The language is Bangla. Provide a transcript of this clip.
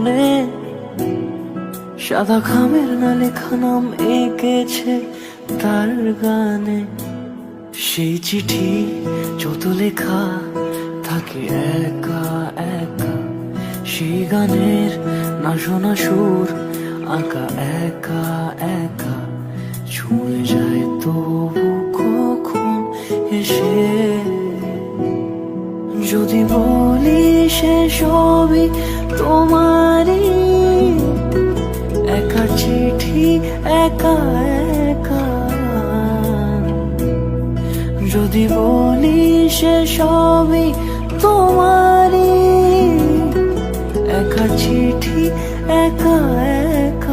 মনে সাদা খামের না লেখা নাম এঁকেছে তার গানে। সেই চিঠি যত লেখা থাকে একা একা, সেই গানের না শোনা সুর আঁকা একা একা, ছুঁয়ে যায় তবু কখন এসে। যদি বলি সে সবই তোমারই, একা চিঠি একা একা। যদি বলি সে সবই তোমারই, একা চিঠি একা একা।